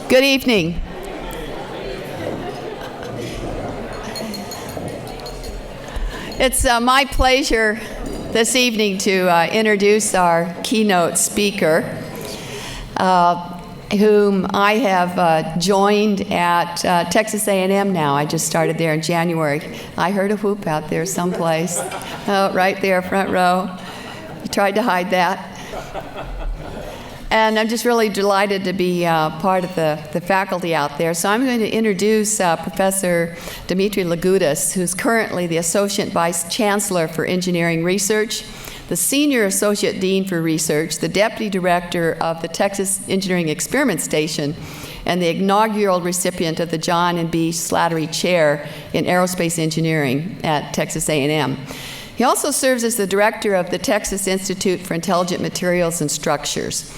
Good evening. It's my pleasure this evening to introduce our keynote speaker, whom I have joined at Texas A&M now. I just started there in January. I heard a whoop out there someplace. Oh, right there, front row. You tried to hide that. And I'm just really delighted to be part of the faculty out there. So I'm going to introduce Professor Dimitri Lagoudas, who's currently the Associate Vice Chancellor for Engineering Research, the Senior Associate Dean for Research, the Deputy Director of the Texas Engineering Experiment Station, and the inaugural recipient of the John and B. Slattery Chair in Aerospace Engineering at Texas A&M. He also serves as the director of the Texas Institute for Intelligent Materials and Structures.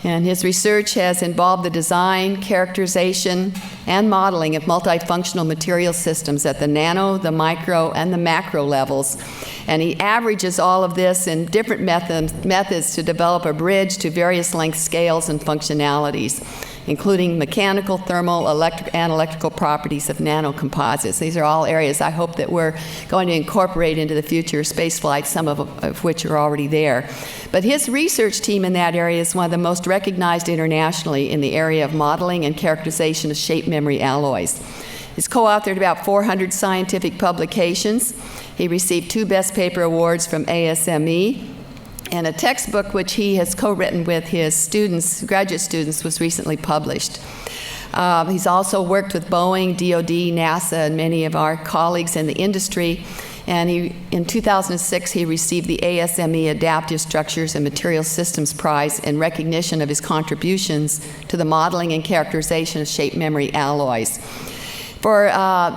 And his research has involved the design, characterization, and modeling of multifunctional material systems at the nano, the micro, and the macro levels. And he averages all of this in different methods to develop a bridge to various length scales and functionalities, including mechanical, thermal, electrical properties of nanocomposites. These are all areas I hope that we're going to incorporate into the future space flight, some of which are already there. But his research team in that area is one of the most recognized internationally in the area of modeling and characterization of shape memory alloys. He's co-authored about 400 scientific publications. He received 2 Best Paper Awards from ASME, and a textbook which he has co-written with his students, graduate students, was recently published. He's also worked with Boeing, DoD, NASA, and many of our colleagues in the industry. And in 2006, he received the ASME Adaptive Structures and Material Systems Prize in recognition of his contributions to the modeling and characterization of shape memory alloys. For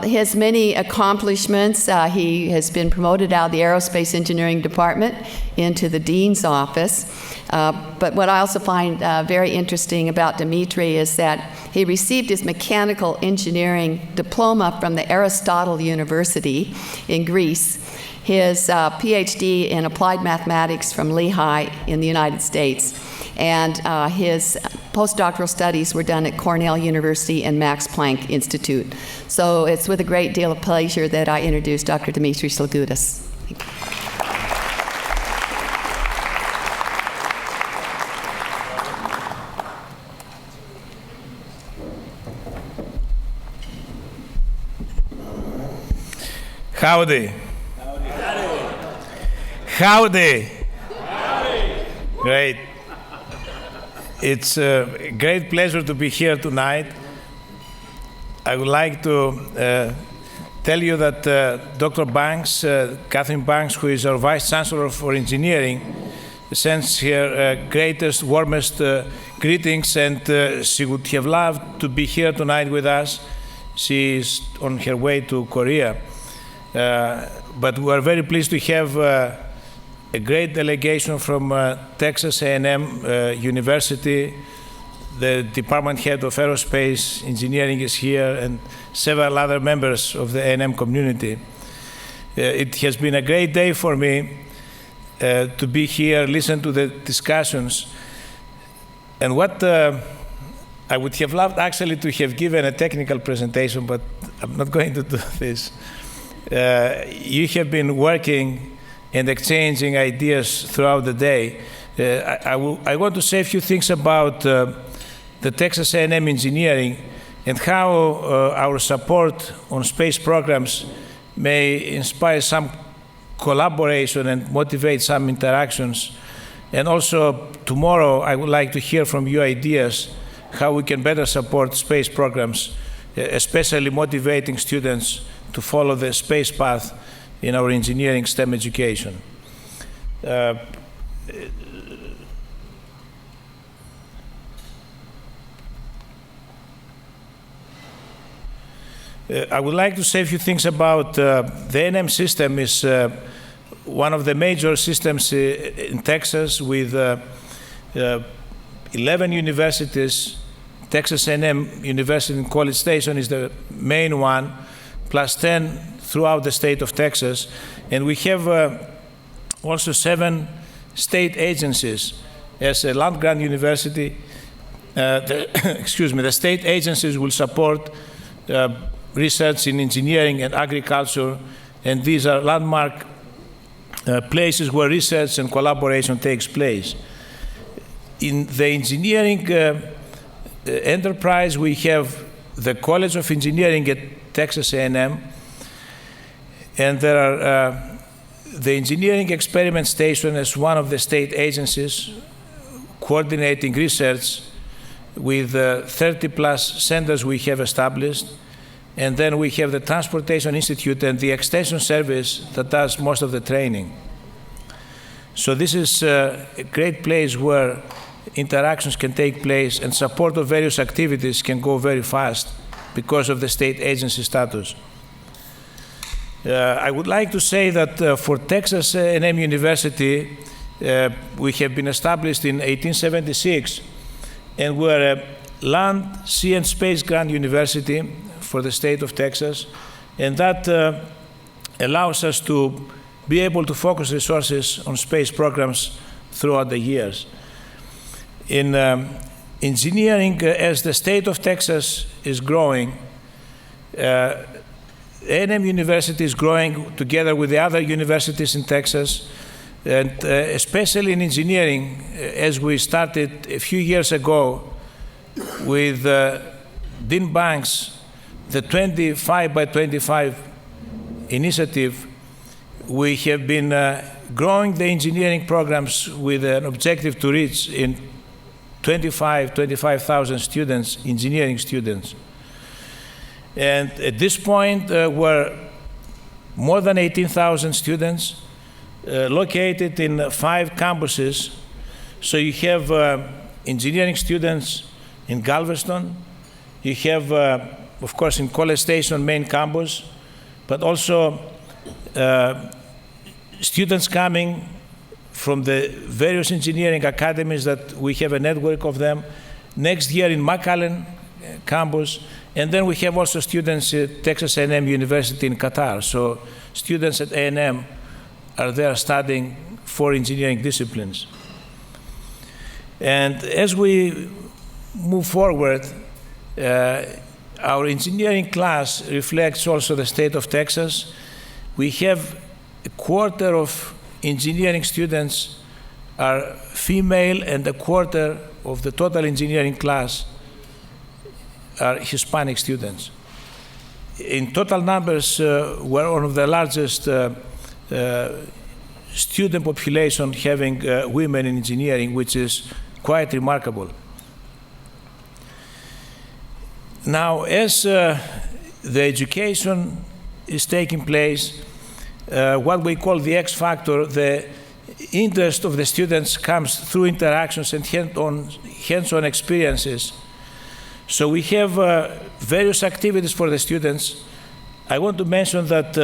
his many accomplishments, he has been promoted out of the Aerospace Engineering Department into the Dean's office. But what I also find very interesting about Dimitri is that he received his mechanical engineering diploma from the Aristotle University in Greece, his PhD in applied mathematics from Lehigh in the United States, and his postdoctoral studies were done at Cornell University and Max Planck Institute. So it's with a great deal of pleasure that I introduce Dr. Dimitri Lagoudas. Howdy. Howdy. Great. It's a great pleasure to be here tonight. I would like to tell you that Dr. Banks, Catherine Banks, who is our Vice Chancellor for Engineering, sends her greatest, warmest greetings, and she would have loved to be here tonight with us. She is on her way to Korea. But we are very pleased to have a great delegation from Texas A&M University. The department head of aerospace engineering is here, and several other members of the A&M community. It has been a great day for me to be here, listen to the discussions. And what I would have loved actually to have given a technical presentation, but I'm not going to do this. You have been working and exchanging ideas throughout the day. I want to say a few things about the Texas A&M engineering and how our support on space programs may inspire some collaboration and motivate some interactions. And also tomorrow I would like to hear from you ideas how we can better support space programs, especially motivating students to follow the space path in our engineering STEM education. I would like to say a few things about the A&M system. Is one of the major systems in Texas with 11 universities. Texas A&M University in College Station is the main one, plus 10 throughout the state of Texas. And we have also 7 state agencies. As a land-grant university, the state agencies will support research in engineering and agriculture, and these are landmark places where research and collaboration takes place. In the engineering enterprise, we have the College of Engineering at Texas A&M, and there are the Engineering Experiment Station as one of the state agencies coordinating research with 30-plus centers we have established. And then we have the Transportation Institute and the Extension Service that does most of the training. So this is a great place where interactions can take place and support of various activities can go very fast because of the state agency status. I would like to say that for Texas A&M University, we have been established in 1876, and we're a land, sea, and space grant university for the state of Texas, and that allows us to be able to focus resources on space programs throughout the years. In engineering, as the state of Texas is growing, A&M University is growing together with the other universities in Texas, and especially in engineering, as we started a few years ago with Dean Banks, the 25 by 25 initiative, we have been growing the engineering programs with an objective to reach in 25,000 students, engineering students. And at this point, we're more than 18,000 students located in 5 campuses. So you have engineering students in Galveston, you have, of course, in College Station main campus, but also students coming from the various engineering academies that we have a network of them. Next year in McAllen campus, and then we have also students at Texas A&M University in Qatar. So students at A&M are there studying 4 engineering disciplines. And as we move forward, our engineering class reflects also the state of Texas. We have a quarter of engineering students are female, and a quarter of the total engineering class are Hispanic students. In total numbers, we're one of the largest student population having women in engineering, which is quite remarkable. Now, as the education is taking place, what we call the X factor, the interest of the students comes through interactions and hands-on experiences. So we have various activities for the students. I want to mention that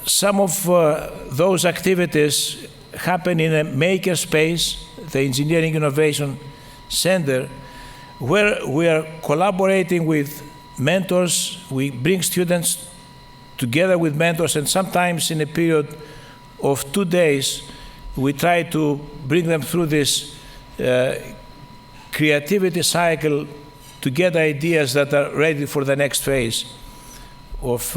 some of those activities happen in a maker space, the Engineering Innovation Center, where we are collaborating with mentors. We bring students together with mentors, and sometimes in a period of 2 days, we try to bring them through this creativity cycle to get ideas that are ready for the next phase of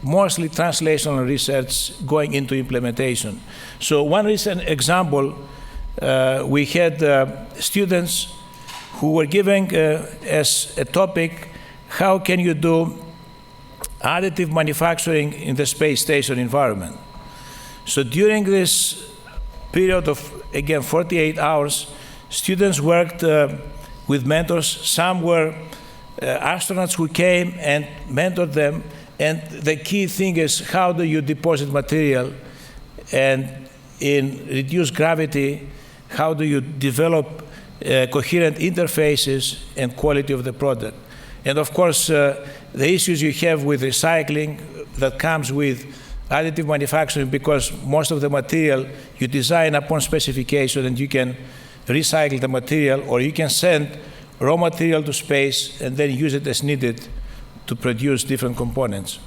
mostly translational research going into implementation. So one recent example, we had students who were giving as a topic, how can you do additive manufacturing in the space station environment? So during this period of, again, 48 hours, students worked with mentors. Some were astronauts who came and mentored them. And the key thing is, how do you deposit material? And in reduced gravity, how do you develop coherent interfaces and quality of the product? And of course, the issues you have with recycling that comes with additive manufacturing, because most of the material you design upon specification, and you can recycle the material, or you can send raw material to space and then use it as needed to produce different components.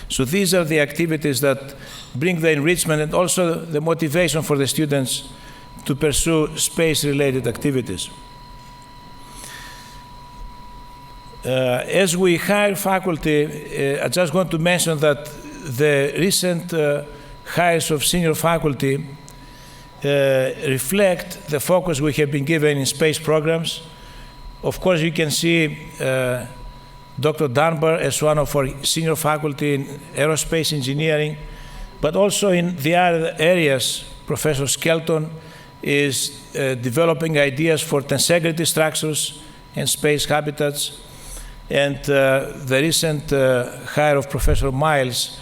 So these are the activities that bring the enrichment and also the motivation for the students to pursue space-related activities. As we hire faculty, I just want to mention that the recent hires of senior faculty reflect the focus we have been given in space programs. Of course, you can see Dr. Dunbar as one of our senior faculty in aerospace engineering, but also in the other areas. Professor Skelton is developing ideas for tensegrity structures and space habitats. And the recent hire of Professor Miles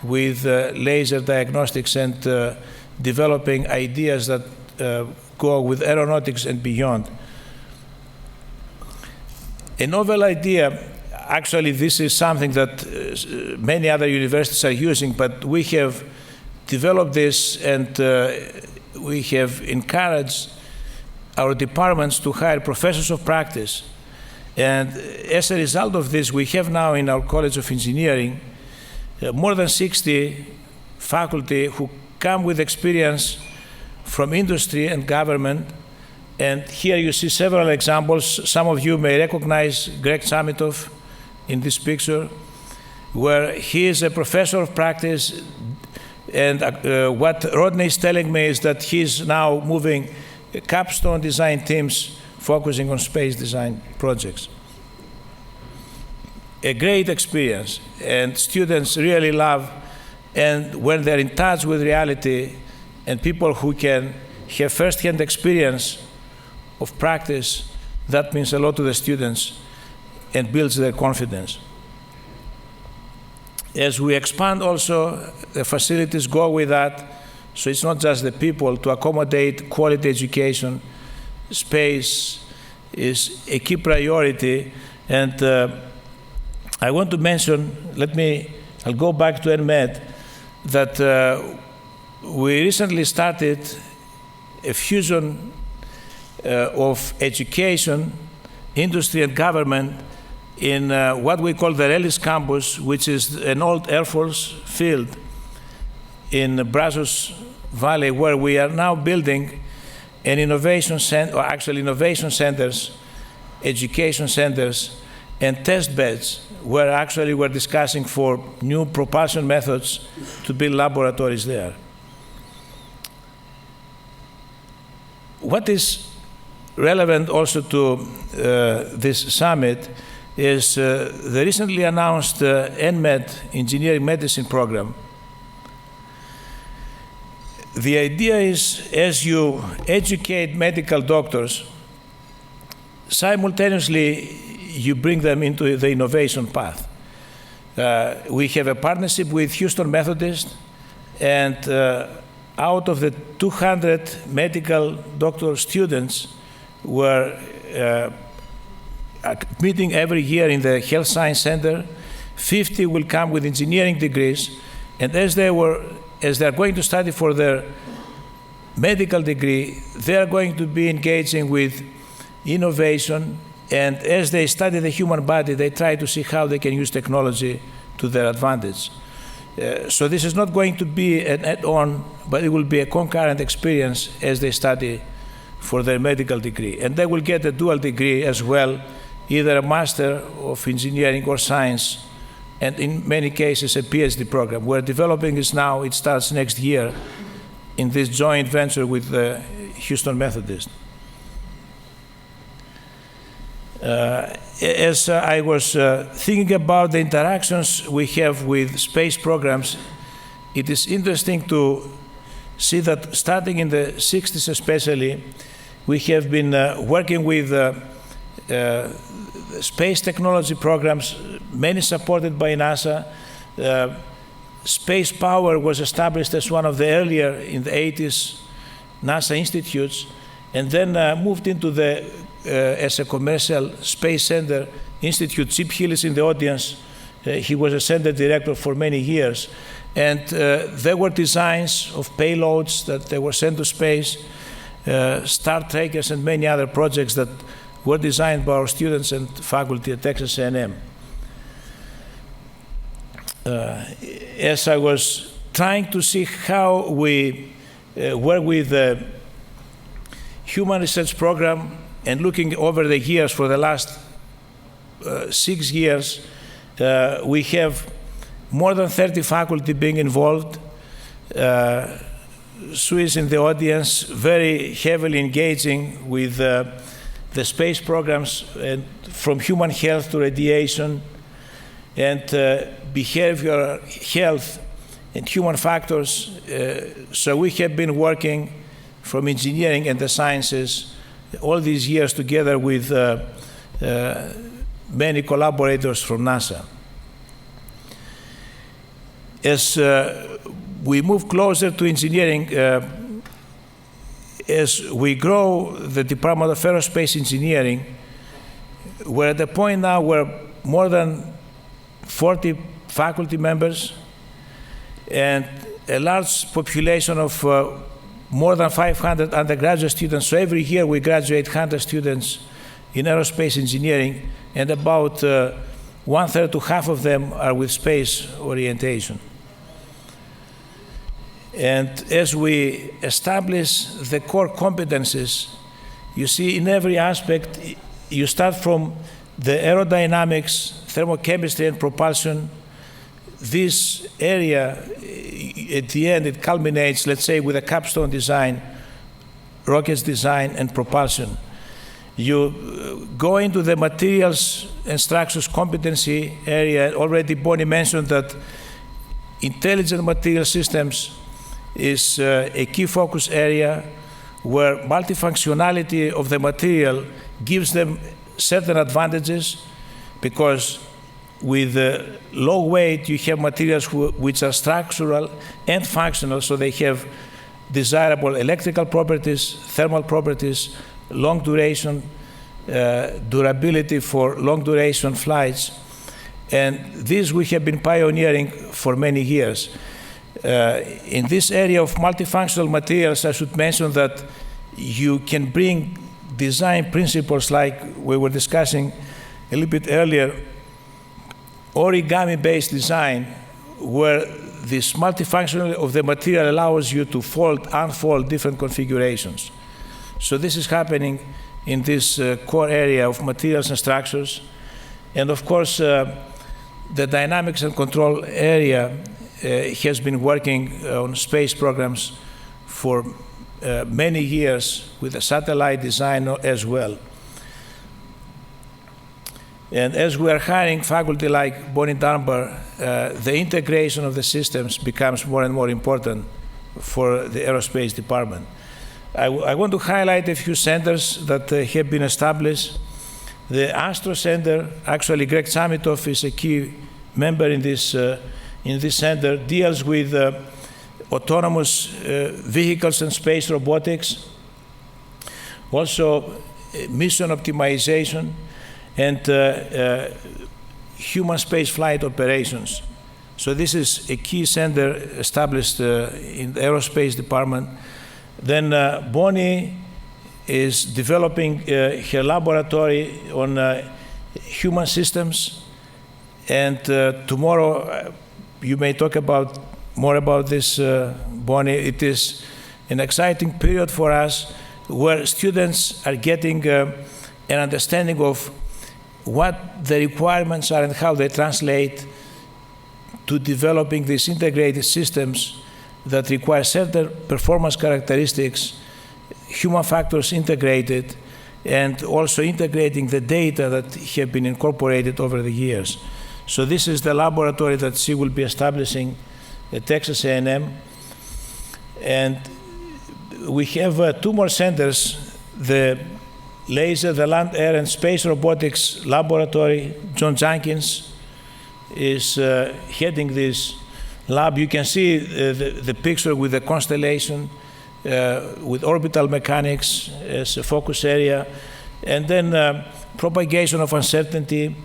with laser diagnostics and developing ideas that go with aeronautics and beyond. A novel idea, actually this is something that many other universities are using, but we have developed this and we have encouraged our departments to hire professors of practice. And as a result of this, we have now in our College of Engineering more than 60 faculty who come with experience from industry and government. And here you see several examples. Some of you may recognize Greg Samitov in this picture, where he is a professor of practice. And what Rodney is telling me is that he's now moving capstone design teams focusing on space design projects. A great experience, and students really love, and when they're in touch with reality and people who can have first-hand experience of practice, that means a lot to the students and builds their confidence. As we expand also, the facilities go with that, so it's not just the people. To accommodate quality education, space is a key priority. And I want to mention, I'll go back to NMed, that we recently started a fusion of education, industry, and government in what we call the Rellis campus, which is an old Air Force field in Brazos Valley, where we are now building an innovation center, or actually innovation centers, education centers, and test beds, where actually we're discussing for new propulsion methods to build laboratories there. What is relevant also to this summit is the recently announced NMed Engineering Medicine program. The idea is, as you educate medical doctors, simultaneously you bring them into the innovation path. We have a partnership with Houston Methodist, and out of the 200 medical doctor students were meeting every year in the Health Science Center, 50 will come with engineering degrees, and as they're going to study for their medical degree, they're going to be engaging with innovation, and as they study the human body, they try to see how they can use technology to their advantage. So this is not going to be an add-on, but it will be a concurrent experience as they study for their medical degree. And they will get a dual degree as well, either a Master of Engineering or Science, and in many cases a PhD program. We're developing this now, it starts next year in this joint venture with the Houston Methodist. As I was thinking about the interactions we have with space programs, it is interesting to see that starting in the 60s especially, we have been working with space technology programs, many supported by NASA. Space Power was established as one of the earlier, in the 80s, NASA institutes, and then moved into the, as a commercial space center institute. Chip Hill is in the audience. He was a center director for many years. And there were designs of payloads that they were sent to space, Star Trekkers and many other projects that were designed by our students and faculty at Texas A&M. As I was trying to see how we work with human research program, and looking over the years for the last 6 years, we have more than 30 faculty being involved. Swiss in the audience, very heavily engaging with the space programs, and from human health to radiation and behavioral health and human factors. So we have been working from engineering and the sciences all these years together with many collaborators from NASA. As we move closer to engineering, as we grow the Department of Aerospace Engineering, we're at the point now where more than 40 faculty members and a large population of more than 500 undergraduate students. So every year we graduate 100 students in aerospace engineering, and about 1/3 to half of them are with space orientation. And as we establish the core competencies, you see in every aspect, you start from the aerodynamics, thermochemistry, and propulsion. This area, at the end, it culminates, let's say, with a capstone design, rockets design, and propulsion. You go into the materials and structures competency area. Already Bonnie mentioned that intelligent material systems is a key focus area where multifunctionality of the material gives them certain advantages, because with low weight you have materials which are structural and functional, so they have desirable electrical properties, thermal properties, long duration, durability for long duration flights. And this we have been pioneering for many years. In this area of multifunctional materials, I should mention that you can bring design principles like we were discussing a little bit earlier, origami-based design, where this multifunctional of the material allows you to fold, unfold different configurations. So this is happening in this core area of materials and structures. And of course, the dynamics and control area has been working on space programs for many years with the satellite design as well. And as we are hiring faculty like Bonnie Dunbar, the integration of the systems becomes more and more important for the aerospace department. I want to highlight a few centers that have been established. The Astro Center, actually Greg Samitoff is a key member in this center, deals with autonomous vehicles and space robotics, also mission optimization, and human space flight operations. So this is a key center established in the aerospace department. Then Bonnie is developing her laboratory on human systems, and tomorrow you may talk more about this, Bonnie. It is an exciting period for us where students are getting an understanding of what the requirements are and how they translate to developing these integrated systems that require certain performance characteristics, human factors integrated, and also integrating the data that have been incorporated over the years. So this is the laboratory that she will be establishing at Texas A&M. And we have 2 more centers, the laser, the land, air, and space robotics laboratory. John Jenkins is heading this lab. You can see the picture with the constellation, with orbital mechanics as a focus area, and then propagation of uncertainty,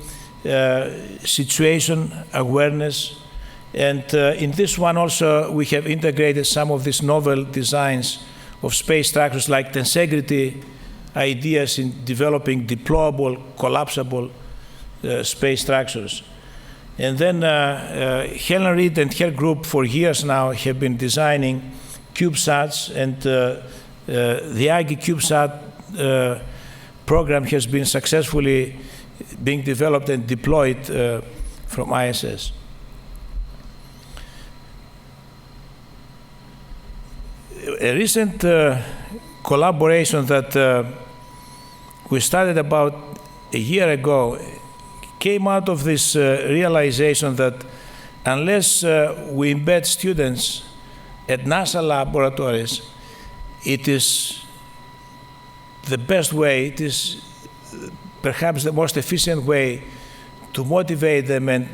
situation awareness. And in this one also, we have integrated some of these novel designs of space structures like tensegrity ideas in developing deployable, collapsible space structures. And then Helen Reed and her group for years now have been designing CubeSats and the Aggie CubeSat program has been successfully being developed and deployed from ISS. A recent collaboration that we started about a year ago came out of this realization that unless we embed students at NASA laboratories, it is the best way, it is perhaps the most efficient way to motivate them and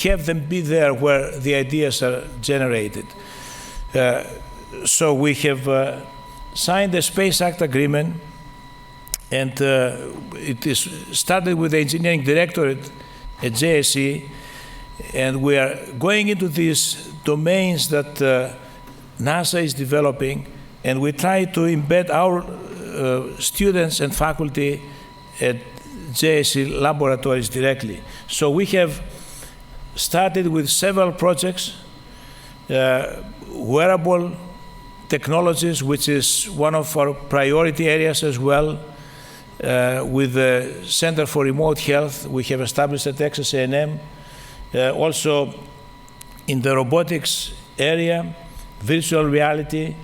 have them be there where the ideas are generated. So we have signed the Space Act agreement, and it is started with the engineering directorate at JSC, and we are going into these domains that NASA is developing, and we try to embed our students and faculty at JSC laboratories directly. So we have started with several projects, wearable technologies, which is one of our priority areas as well. With the Center for Remote Health, we have established at Texas A&M. Also in the robotics area, virtual reality,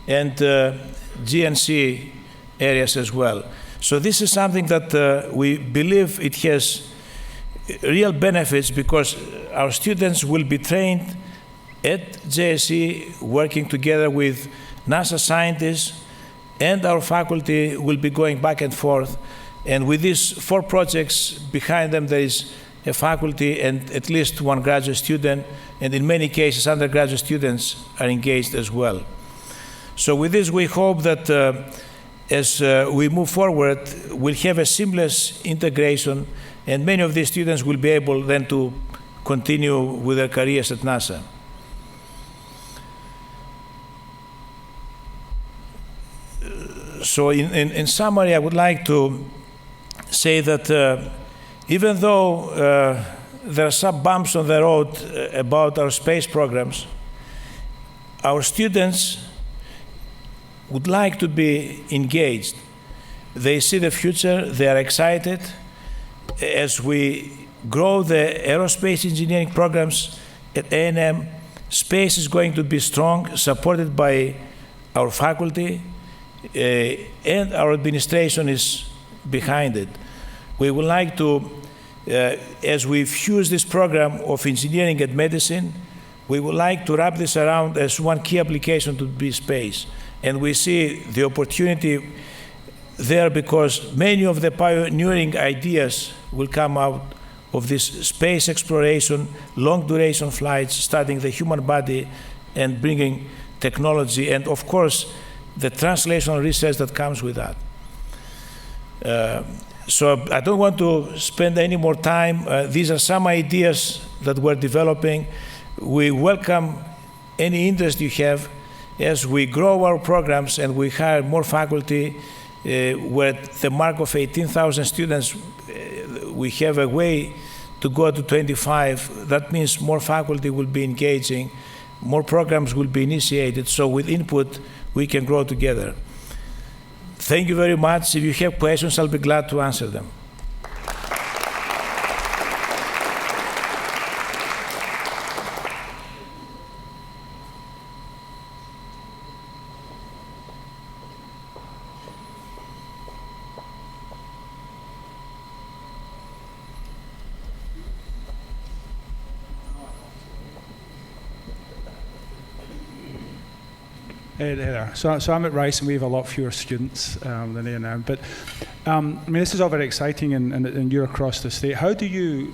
and GNC areas as well. So this is something that we believe it has real benefits, because our students will be trained at JSC working together with NASA scientists, and our faculty will be going back and forth. And with these 4 projects behind them, there is a faculty and at least 1 graduate student, and in many cases undergraduate students are engaged as well. So with this, we hope that as we move forward, we'll have a seamless integration, and many of these students will be able then to continue with their careers at NASA. So in summary, I would like to say that even though there are some bumps on the road about our space programs, our students would like to be engaged. They see the future, they are excited. As we grow the aerospace engineering programs at A&M, space is going to be strong, supported by our faculty, and our administration is behind it. We would like to, as we fuse this program of engineering and medicine, we would like to wrap this around as one key application to be space. And we see the opportunity there because many of the pioneering ideas will come out of this space exploration, long duration flights, studying the human body and bringing technology, and of course, the translational research that comes with that. So I don't want to spend any more time. These are some ideas that we're developing. We welcome any interest you have as we grow our programs and we hire more faculty. We're at the mark of 18,000 students. We have a way to go to 25. That means more faculty will be engaging, more programs will be initiated, so with input, we can grow together. Thank you very much. If you have questions, I'll be glad to answer them. Hey there. So I'm at Rice, and we have a lot fewer students than A&M. But I mean, this is all very exciting, and you're across the state. How do you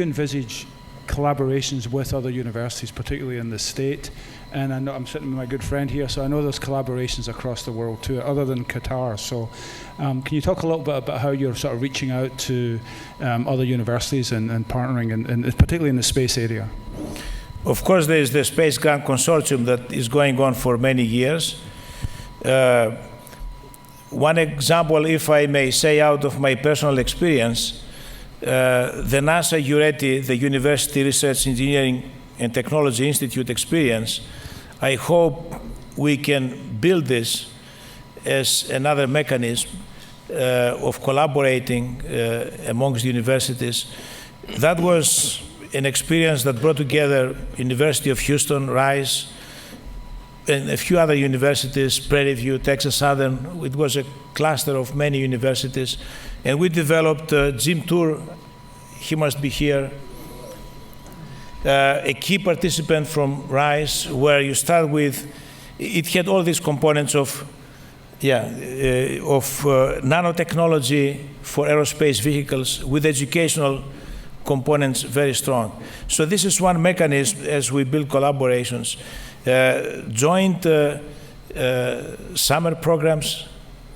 envisage collaborations with other universities, particularly in the state? And I know I'm sitting with my good friend here, so I know there's collaborations across the world too, other than Qatar. So can you talk a little bit about how you're sort of reaching out to other universities and partnering, and particularly in the space area? Of course, there is the Space Grant Consortium that is going on for many years. One example, if I may say out of my personal experience, the NASA URETI, the University Research Engineering and Technology Institute experience, I hope we can build this as another mechanism of collaborating amongst universities. That was an experience that brought together University of Houston, Rice, and a few other universities, Prairie View, Texas Southern. It was a cluster of many universities. And we developed Jim Tour, he must be here, a key participant from Rice, where you start with, it had all these components of nanotechnology for aerospace vehicles with educational components very strong. So this is one mechanism as we build collaborations. Joint summer programs,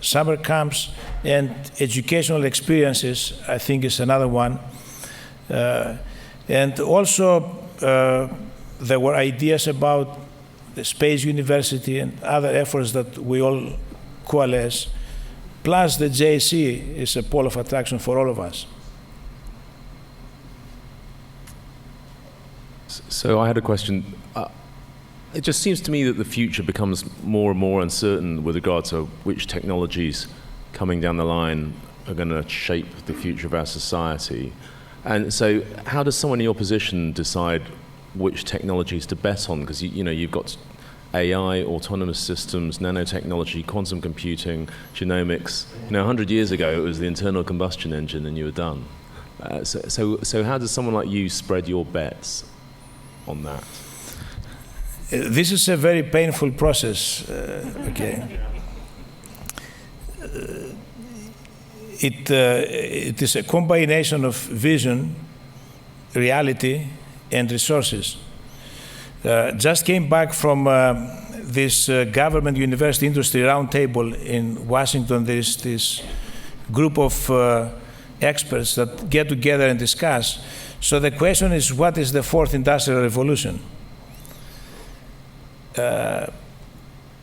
summer camps, and educational experiences, I think, is another one. And also, there were ideas about the Space University and other efforts that we all coalesce. Plus, the JC is a pole of attraction for all of us. So I had a question. It just seems to me that the future becomes more and more uncertain with regard to which technologies coming down the line are going to shape the future of our society. And so how does someone in your position decide which technologies to bet on? Because you've got AI, autonomous systems, nanotechnology, quantum computing, genomics. 100 years ago it was the internal combustion engine and you were done. So how does someone like you spread your bets on that? This is a very painful process, okay. It is a combination of vision, reality, and resources. Just came back from this government university industry roundtable in Washington. There is this group of experts that get together and discuss. So the question is, what is the fourth industrial revolution?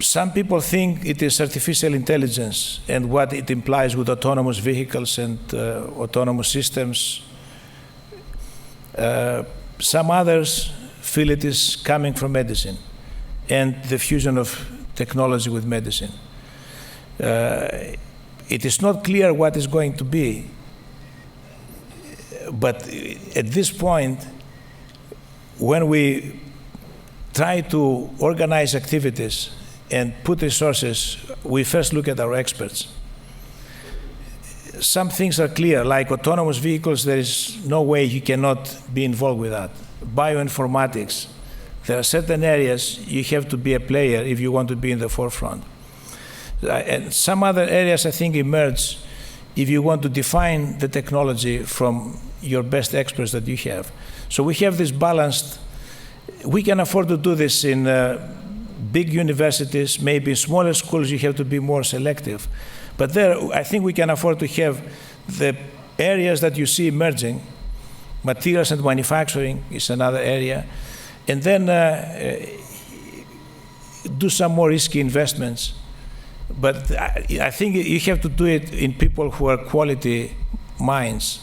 Some people think it is artificial intelligence and what it implies with autonomous vehicles and autonomous systems. Some others feel it is coming from medicine and the fusion of technology with medicine. It is not clear what is going to be, but at this point, when we try to organize activities and put resources, we first look at our experts. Some things are clear, like autonomous vehicles, there is no way you cannot be involved with that. Bioinformatics, there are certain areas you have to be a player if you want to be in the forefront. And some other areas, I think, emerge if you want to define the technology from your best experts that you have. So we have this balanced. We can afford to do this in big universities, maybe smaller schools you have to be more selective. But there, I think we can afford to have the areas that you see emerging. Materials and manufacturing is another area. And then do some more risky investments. But I think you have to do it in people who are quality minds.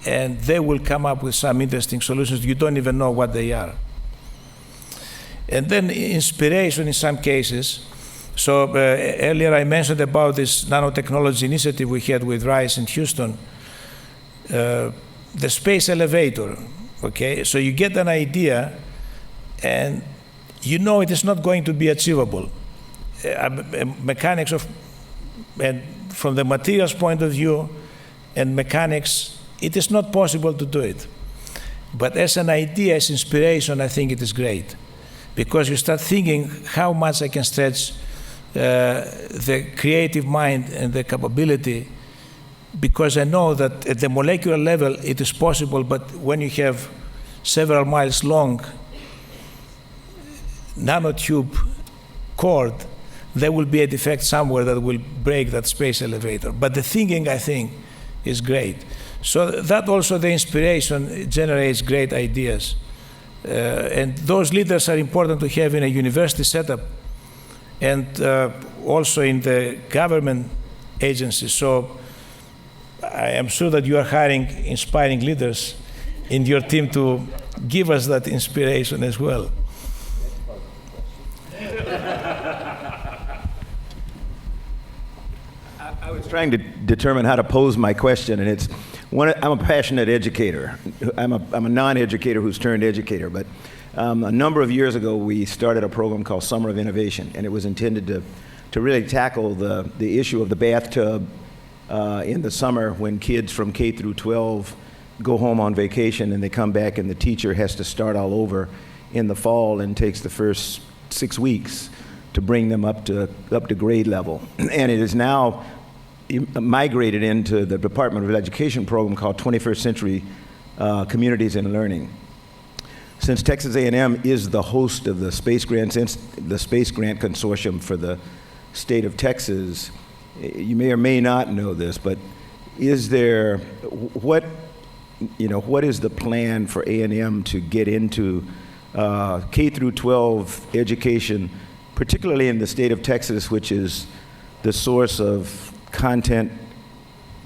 And they will come up with some interesting solutions. You don't even know what they are. And then inspiration in some cases. So earlier I mentioned about this nanotechnology initiative we had with Rice in Houston. The space elevator, okay? So you get an idea and you know it is not going to be achievable. Mechanics of, and from the materials point of view and mechanics, it is not possible to do it. But as an idea, as inspiration, I think it is great. Because you start thinking how much I can stretch the creative mind and the capability, because I know that at the molecular level it is possible, but when you have several miles long nanotube cord, there will be a defect somewhere that will break that space elevator. But the thinking, I think, is great. So that also, the inspiration generates great ideas. And those leaders are important to have in a university setup and also in the government agencies. So I am sure that you are hiring inspiring leaders in your team to give us that inspiration as well. was trying to determine how to pose my question, and it's I'm a passionate educator. I'm a non-educator who's turned educator, but a number of years ago we started a program called Summer of Innovation, and it was intended to really tackle the issue of the bathtub in the summer when kids from K through 12 go home on vacation and they come back and the teacher has to start all over in the fall and takes the first 6 weeks to bring them up to grade level. And it is now migrated into the Department of Education program called 21st Century Communities in Learning. Since Texas A&M is the host of the Space Grant Consortium for the state of Texas, you may or may not know this, but what is the plan for A&M to get into K through 12 education, particularly in the state of Texas, which is the source of content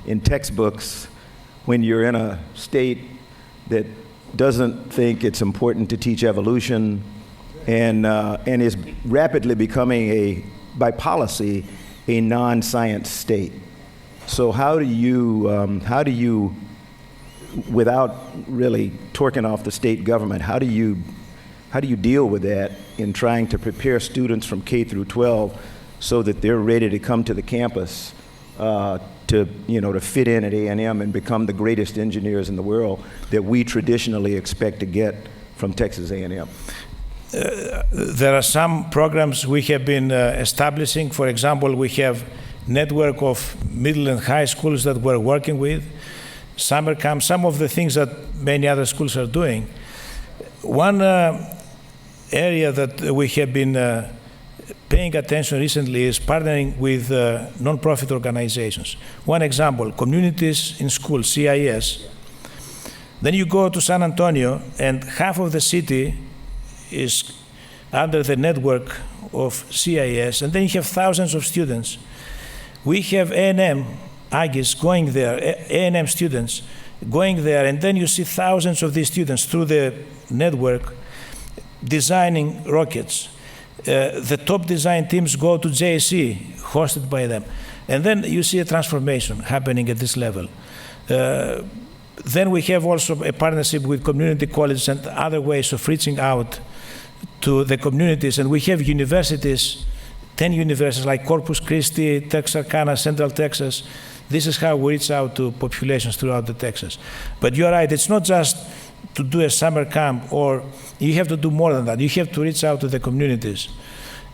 in textbooks, when you're in a state that doesn't think it's important to teach evolution and is rapidly becoming by policy, a non-science state. So how do you, without really torquing off the state government, how do you deal with that in trying to prepare students from K through 12 so that they're ready to come to the campus to fit in at A&M and become the greatest engineers in the world that we traditionally expect to get from Texas A&M? There are some programs we have been establishing. For example, we have network of middle and high schools that we're working with, summer camp, some of the things that many other schools are doing. One area that we have been paying attention recently is partnering with non-profit organizations. One example, Communities in School, CIS. Then you go to San Antonio, and half of the city is under the network of CIS, and then you have thousands of students. We have A&M Aggies going there, A&M students going there, and then you see thousands of these students through the network designing rockets. The top design teams go to JSC, hosted by them. And then you see a transformation happening at this level. Then we have also a partnership with community colleges and other ways of reaching out to the communities. And we have universities, 10 universities like Corpus Christi, Texarkana, Central Texas. This is how we reach out to populations throughout the Texas. But you're right, it's not just to do a summer camp, or you have to do more than that. You have to reach out to the communities.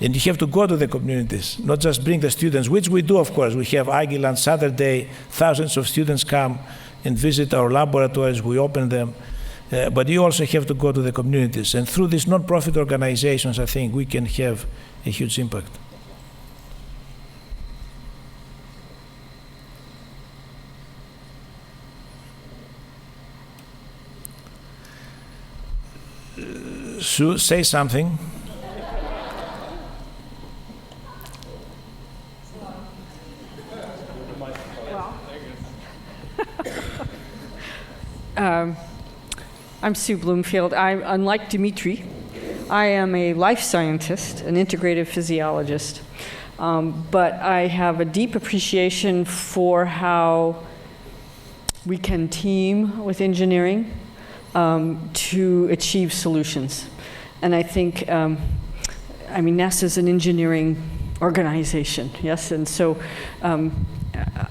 And you have to go to the communities, not just bring the students, which we do, of course. We have Aguiland Saturday, thousands of students come and visit our laboratories, we open them. But you also have to go to the communities. And through these non-profit organizations, I think we can have a huge impact. Sue, say something. I'm Sue Bloomfield. Unlike Dimitri, I am a life scientist, an integrative physiologist, but I have a deep appreciation for how we can team with engineering to achieve solutions. And I think, NASA is an engineering organization, yes? And so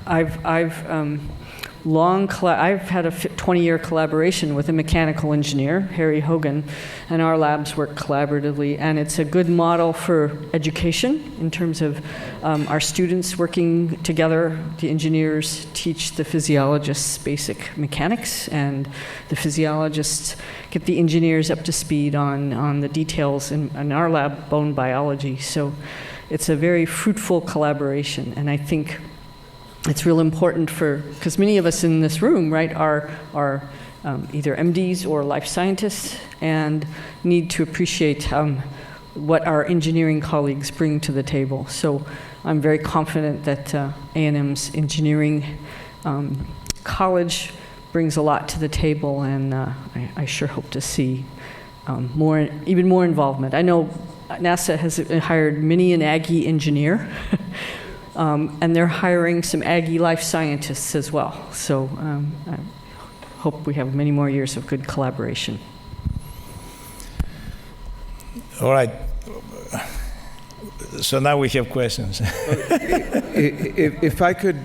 I've had a 20-year collaboration with a mechanical engineer, Harry Hogan, and our labs work collaboratively, and it's a good model for education in terms of our students working together. The engineers teach the physiologists basic mechanics, and the physiologists get the engineers up to speed on the details in our lab, bone biology. So it's a very fruitful collaboration, and I think it's real important because many of us in this room, right, are either MDs or life scientists and need to appreciate what our engineering colleagues bring to the table. So I'm very confident that A&M's engineering college brings a lot to the table, and I sure hope to see even more involvement. I know NASA has hired many an Aggie engineer And they're hiring some Aggie life scientists as well. So I hope we have many more years of good collaboration. All right. So now we have questions. If I could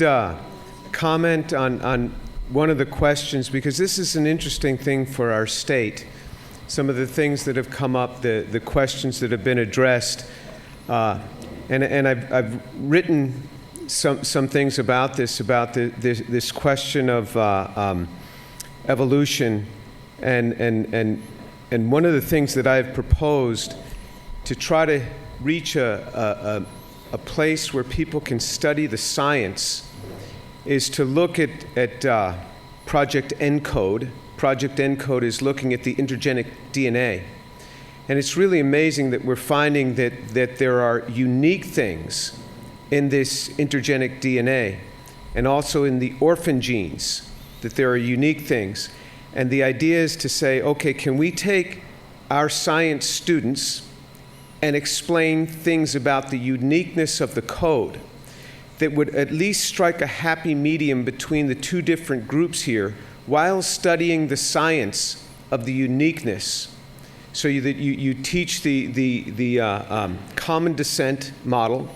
comment on one of the questions, because this is an interesting thing for our state. Some of the things that have come up, the questions that have been addressed, and I've written some things about this, this question of evolution, and one of the things that I've proposed to try to reach a place where people can study the science is to look at Project ENCODE. Project ENCODE is looking at the intergenic DNA. And it's really amazing that we're finding that there are unique things in this intergenic DNA and also in the orphan genes, that there are unique things. And the idea is to say, okay, can we take our science students and explain things about the uniqueness of the code that would at least strike a happy medium between the two different groups here while studying the science of the uniqueness, so that you teach the common descent model,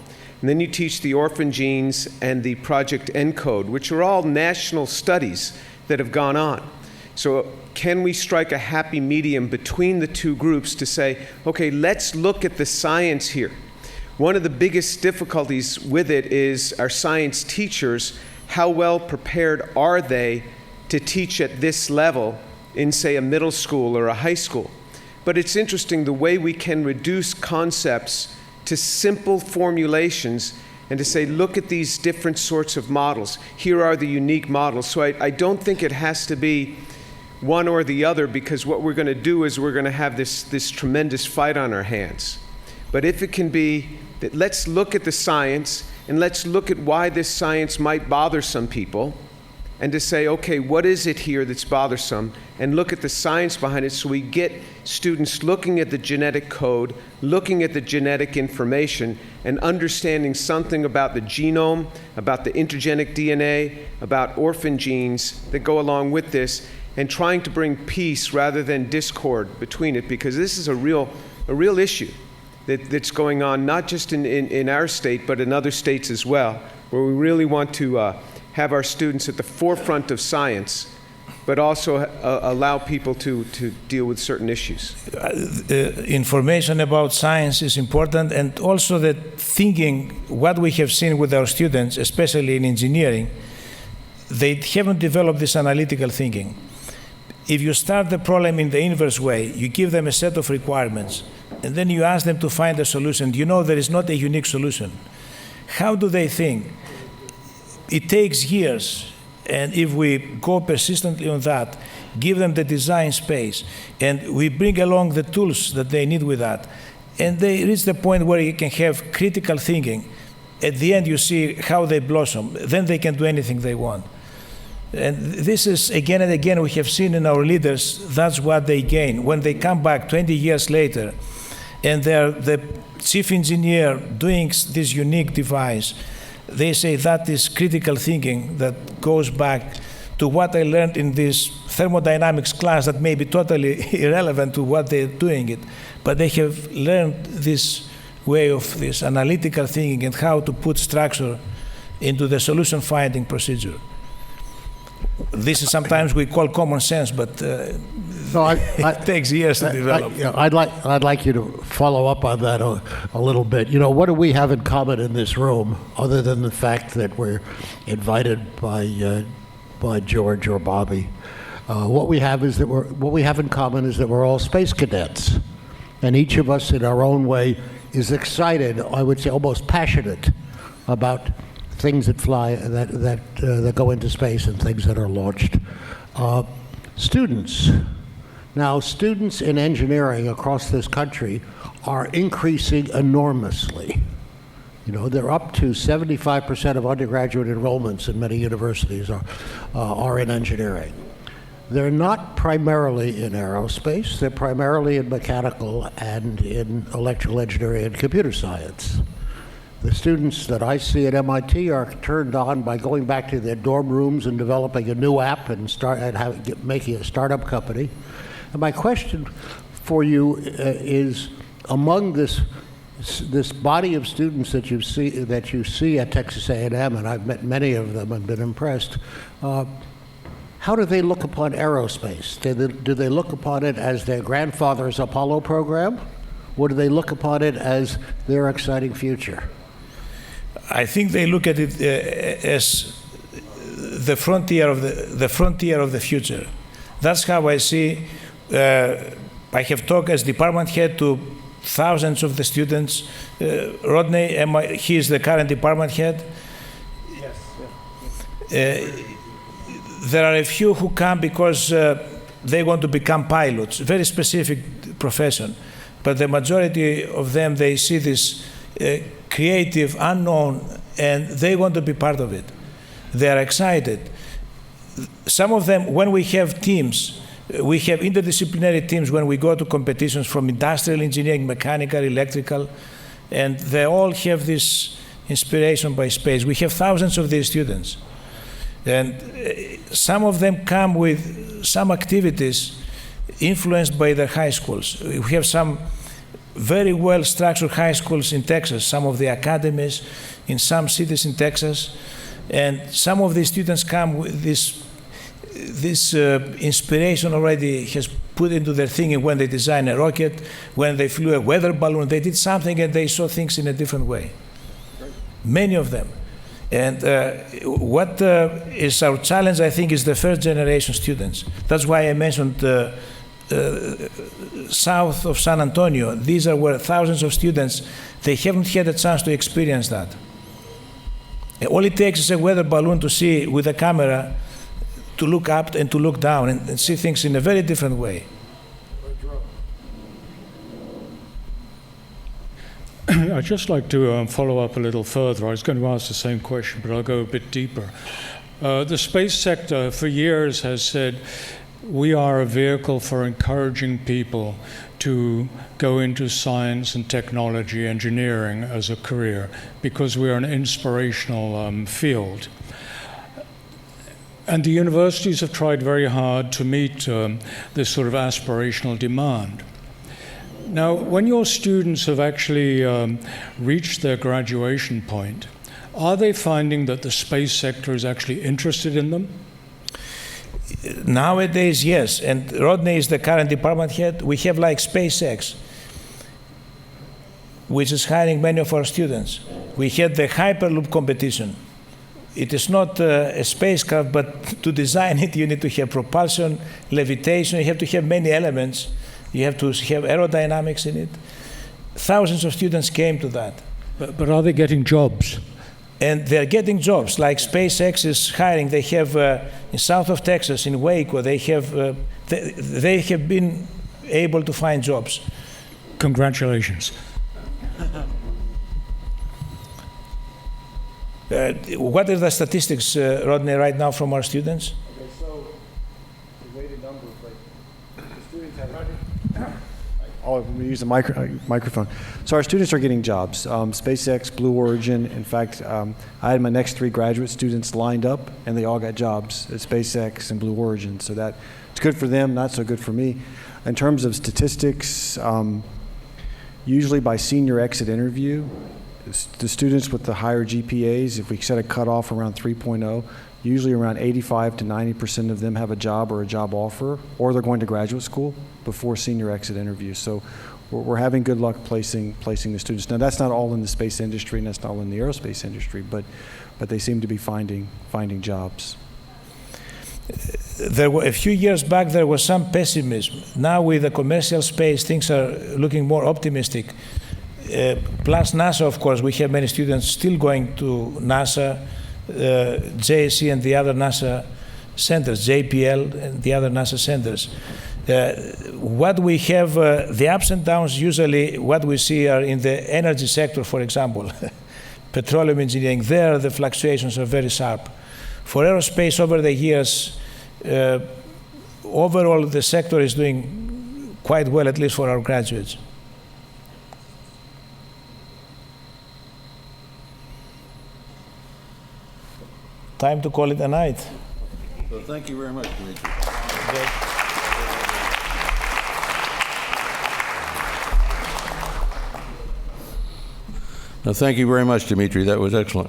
and then you teach the orphan genes and the Project ENCODE, which are all national studies that have gone on. So can we strike a happy medium between the two groups to say, okay, let's look at the science here. One of the biggest difficulties with it is our science teachers, how well prepared are they to teach at this level in, say, a middle school or a high school? But it's interesting the way we can reduce concepts to simple formulations and to say, look at these different sorts of models. Here are the unique models. So I don't think it has to be one or the other, because what we're going to do is we're going to have this tremendous fight on our hands. But if it can be that let's look at the science and let's look at why this science might bother some people, and to say, okay, what is it here that's bothersome, and look at the science behind it, so we get students looking at the genetic code, looking at the genetic information, and understanding something about the genome, about the intergenic DNA, about orphan genes that go along with this, and trying to bring peace rather than discord between it, because this is a real issue that's going on, not just in our state, but in other states as well, where we really want to have our students at the forefront of science, but also allow people to deal with certain issues. Information about science is important, and also that thinking, what we have seen with our students, especially in engineering, they haven't developed this analytical thinking. If you start the problem in the inverse way, you give them a set of requirements, and then you ask them to find a solution. You know there is not a unique solution. How do they think? It takes years, and if we go persistently on that, give them the design space, and we bring along the tools that they need with that, and they reach the point where you can have critical thinking, at the end you see how they blossom. Then they can do anything they want. And this is, again and again, we have seen in our leaders, that's what they gain. When they come back 20 years later, and they're the chief engineer doing this unique device, they say that is critical thinking that goes back to what I learned in this thermodynamics class that may be totally irrelevant to what they're doing it. But they have learned this way of this analytical thinking and how to put structure into the solution finding procedure. This is sometimes we call common sense, but it takes years to develop. I'd like you to follow up on that a little bit. You know, what do we have in common in this room, other than the fact that we're invited by George or Bobby? What we have in common is that we're all space cadets, and each of us, in our own way, is excited. I would say almost passionate about things that fly, that go into space, and things that are launched. Students in engineering across this country are increasing enormously. You know, they're up to 75% of undergraduate enrollments in many universities are in engineering. They're not primarily in aerospace, they're primarily in mechanical and in electrical engineering and computer science. The students that I see at MIT are turned on by going back to their dorm rooms and developing a new app and making a startup company. And my question for you is, among this body of students that you see at Texas A&M, and I've met many of them and been impressed, how do they look upon aerospace? Do they look upon it as their grandfather's Apollo program, or do they look upon it as their exciting future? I think they look at it as the frontier of the future. That's how I see. I have talked as department head to thousands of the students. Rodney, he is the current department head. Yes. There are a few who come because they want to become pilots, very specific profession. But the majority of them, they see this creative, unknown, and they want to be part of it. They are excited. Some of them, when we have teams, we have interdisciplinary teams when we go to competitions from industrial engineering, mechanical, electrical, and they all have this inspiration by space. We have thousands of these students. And some of them come with some activities influenced by their high schools. We have some very well-structured high schools in Texas, some of the academies in some cities in Texas, and some of these students come with this inspiration already has put into their thinking when they design a rocket, when they flew a weather balloon, they did something and they saw things in a different way. Many of them. And what is our challenge, I think, is the first generation students. That's why I mentioned south of San Antonio. These are where thousands of students, they haven't had a chance to experience that. All it takes is a weather balloon to see with a camera, to look up and to look down and see things in a very different way. I'd just like to follow up a little further. I was going to ask the same question, but I'll go a bit deeper. The space sector for years has said, we are a vehicle for encouraging people to go into science and technology, engineering as a career, because we are an inspirational field. And the universities have tried very hard to meet this sort of aspirational demand. Now, when your students have actually reached their graduation point, are they finding that the space sector is actually interested in them? Nowadays, yes. And Rodney is the current department head. We have like SpaceX, which is hiring many of our students. We had the Hyperloop competition. It is not a spacecraft, but to design it, you need to have propulsion, levitation, you have to have many elements. You have to have aerodynamics in it. Thousands of students came to that. But are they getting jobs? And they're getting jobs, like SpaceX is hiring. They have, in south of Texas, in Waco, they have been able to find jobs. Congratulations. What are the statistics, Rodney, right now from our students? Okay, so the weighted numbers, like the students have. Oh, let me use the microphone. So our students are getting jobs. SpaceX, Blue Origin. In fact, I had my next 3 graduate students lined up, and they all got jobs at SpaceX and Blue Origin. So that it's good for them, not so good for me. In terms of statistics, usually by senior exit interview, the students with the higher GPAs, if we set a cutoff around 3.0, usually around 85 to 90% of them have a job or a job offer, or they're going to graduate school before senior exit interviews. So we're having good luck placing the students. Now that's not all in the space industry, and that's not all in the aerospace industry, but they seem to be finding jobs. There were, a few years back, there was some pessimism. Now with the commercial space, things are looking more optimistic. Plus NASA, of course, we have many students still going to NASA, JSC and the other NASA centers, JPL and the other NASA centers. What we have, the ups and downs, usually what we see are in the energy sector, for example, petroleum engineering. There, the fluctuations are very sharp. For aerospace, over the years, overall, the sector is doing quite well, at least for our graduates. time to call it a night. So thank you very much, Dimitri. Thank you very much, Dimitri. That was excellent.